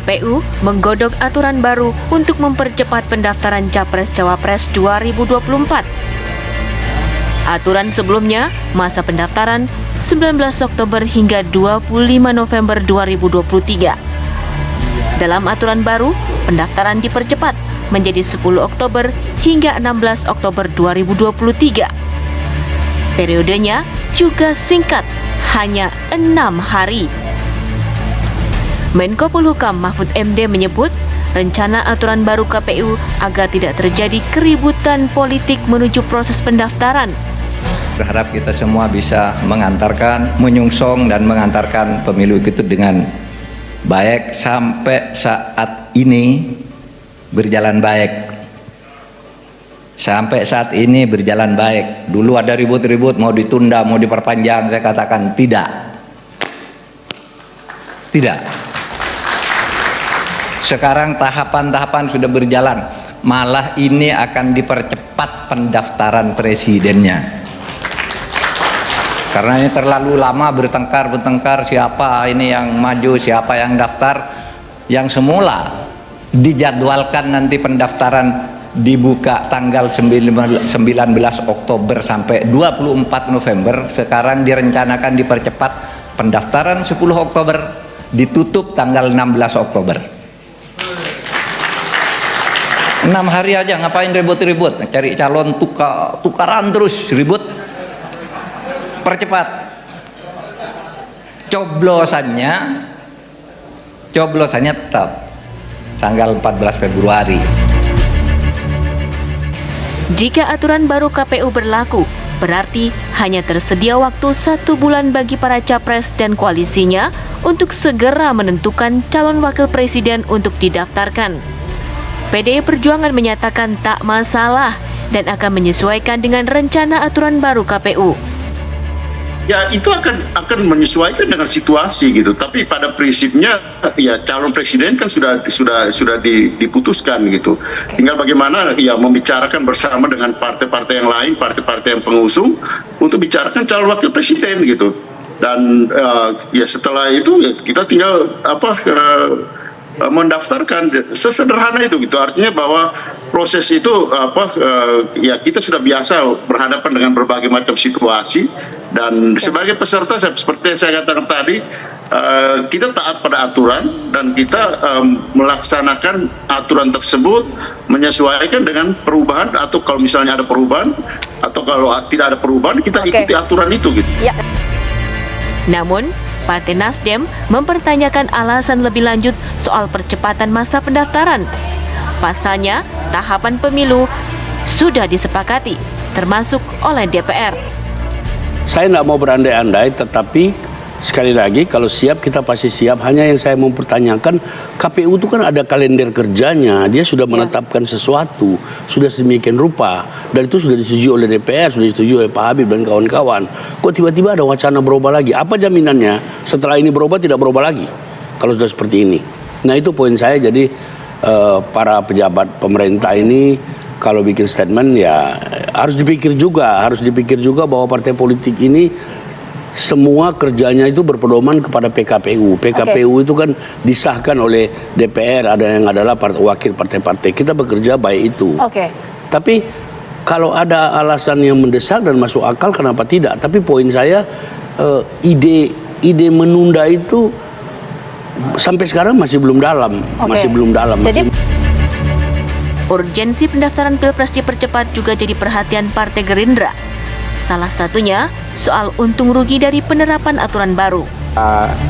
KPU menggodok aturan baru untuk mempercepat pendaftaran Capres-Cawapres 2024. Aturan sebelumnya, masa pendaftaran 19 Oktober hingga 25 November 2023. Dalam aturan baru, pendaftaran dipercepat menjadi 10 Oktober hingga 16 Oktober 2023. Periodenya juga singkat, hanya 6 hari. Menko Polhukam Mahfud MD menyebut rencana aturan baru KPU agar tidak terjadi keributan politik menuju proses pendaftaran. Berharap kita semua bisa mengantarkan, menyungsong dan mengantarkan pemilu itu dengan baik sampai saat ini berjalan baik. Sampai saat ini berjalan baik. Dulu ada ribut-ribut mau ditunda, mau diperpanjang, saya katakan tidak. Tidak. Sekarang tahapan-tahapan sudah berjalan, malah ini akan dipercepat pendaftaran presidennya. Karena ini terlalu lama bertengkar siapa ini yang maju, siapa yang daftar. Yang semula dijadwalkan nanti pendaftaran dibuka tanggal 19 Oktober sampai 24 November, sekarang direncanakan dipercepat pendaftaran 10 Oktober, ditutup tanggal 16 Oktober. 6 hari aja, ngapain ribut-ribut, cari calon tukaran terus ribut. Percepat. Coblosannya tetap tanggal 14 Februari. Jika aturan baru KPU berlaku, berarti hanya tersedia waktu 1 bulan bagi para capres dan koalisinya untuk segera menentukan calon wakil presiden untuk didaftarkan. PDI Perjuangan menyatakan tak masalah dan akan menyesuaikan dengan rencana aturan baru KPU. Ya, itu akan menyesuaikan dengan situasi gitu. Tapi pada prinsipnya ya calon presiden kan sudah diputuskan gitu. Tinggal bagaimana ya membicarakan bersama dengan partai-partai yang lain, partai-partai yang pengusung untuk bicarakan calon wakil presiden gitu. Dan ya setelah itu ya kita tinggal mendaftarkan, sesederhana itu gitu. Artinya bahwa proses itu ya kita sudah biasa berhadapan dengan berbagai macam situasi, dan sebagai peserta seperti yang saya katakan tadi, kita taat pada aturan dan kita melaksanakan aturan tersebut menyesuaikan dengan perubahan, atau kalau misalnya ada perubahan atau kalau tidak ada perubahan kita ikuti aturan itu gitu. Ya. Namun Partai Nasdem mempertanyakan alasan lebih lanjut soal percepatan masa pendaftaran. Pasalnya, tahapan pemilu sudah disepakati, termasuk oleh DPR. Saya tidak mau berandai-andai, tetapi sekali lagi kalau siap kita pasti siap. Hanya yang saya mau pertanyakan, KPU itu kan ada kalender kerjanya, dia sudah menetapkan sesuatu, sudah sedemikian rupa, dan itu sudah disetujui oleh DPR, sudah disetujui oleh Pak Habib dan kawan-kawan. Kok tiba-tiba ada wacana berubah lagi? Apa jaminannya setelah ini berubah tidak berubah lagi kalau sudah seperti ini? Nah, itu poin saya. Jadi para pejabat pemerintah ini kalau bikin statement ya harus dipikir juga bahwa partai politik ini semua kerjanya itu berpedoman kepada PKPU. PKPU itu kan disahkan oleh DPR, ada yang adalah wakil partai-partai. Kita bekerja baik itu. Tapi kalau ada alasan yang mendesak dan masuk akal, kenapa tidak? Tapi poin saya, ide menunda itu sampai sekarang masih belum dalam. Jadi urgensi pendaftaran Pilpres dipercepat juga jadi perhatian Partai Gerindra. Salah satunya soal untung rugi dari penerapan aturan baru.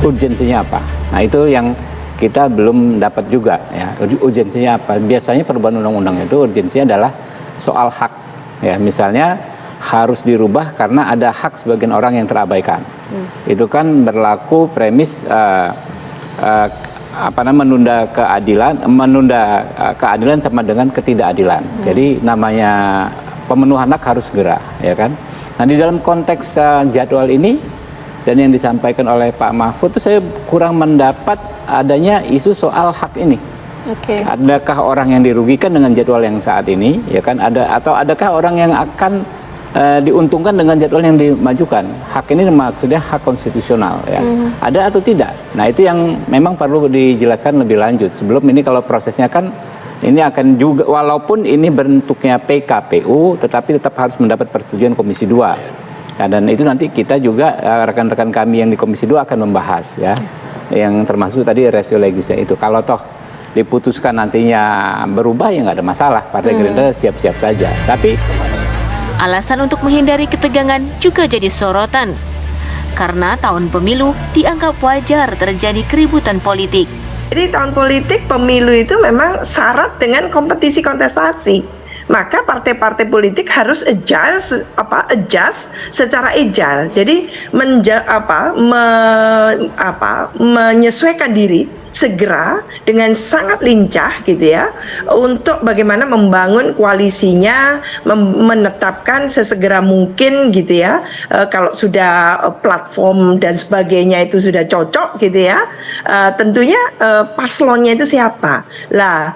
Urgensinya apa? Nah, itu yang kita belum dapat juga ya. Urgensinya apa? Biasanya perubahan undang-undang itu urgensinya adalah soal hak. Ya, misalnya harus dirubah karena ada hak sebagian orang yang terabaikan. Itu kan berlaku premis menunda keadilan sama dengan ketidakadilan. Jadi namanya pemenuhan hak harus segera, ya kan? Nah, di dalam konteks jadwal ini dan yang disampaikan oleh Pak Mahfud itu saya kurang mendapat adanya isu soal hak ini. Adakah orang yang dirugikan dengan jadwal yang saat ini, ya kan? Atau adakah orang yang akan diuntungkan dengan jadwal yang dimajukan. Hak ini maksudnya hak konstitusional ya. Ada atau tidak? Nah, itu yang memang perlu dijelaskan lebih lanjut. Sebelum ini kalau prosesnya kan ini akan juga, walaupun ini bentuknya PKPU, tetapi tetap harus mendapat persetujuan Komisi 2. Nah, dan itu nanti kita juga rekan-rekan kami yang di Komisi 2 akan membahas ya, yang termasuk tadi rasio legisnya itu. Kalau toh diputuskan nantinya berubah ya nggak ada masalah, Partai Gerindra siap-siap saja. Tapi alasan untuk menghindari ketegangan juga jadi sorotan. Karena tahun pemilu dianggap wajar terjadi keributan politik. Jadi tahun politik pemilu itu memang syarat dengan kompetisi kontestasi. Maka partai-partai politik harus adjust secara agile. Jadi menyesuaikan diri segera dengan sangat lincah gitu ya, untuk bagaimana membangun koalisinya, menetapkan sesegera mungkin gitu ya, kalau sudah platform dan sebagainya itu sudah cocok gitu ya, tentunya paslonnya itu siapa lah.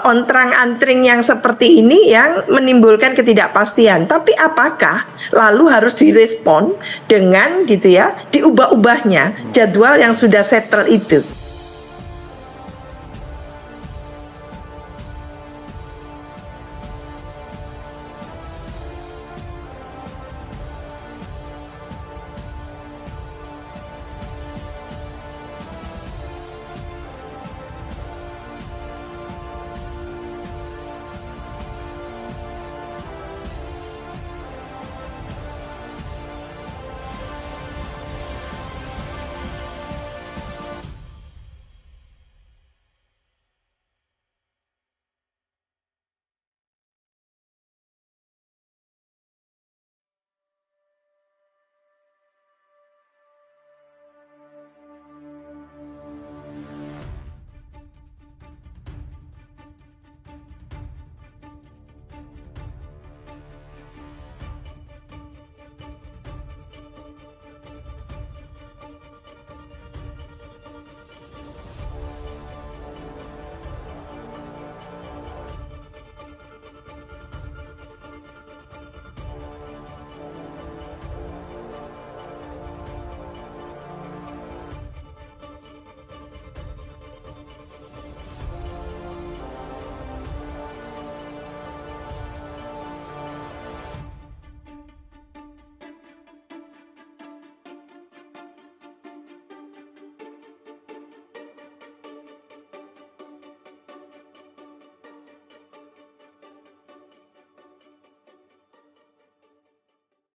Ontrang-antring yang seperti ini yang menimbulkan ketidakpastian. Tapi apakah lalu harus direspon dengan gitu ya, diubah-ubahnya jadwal yang sudah settle itu?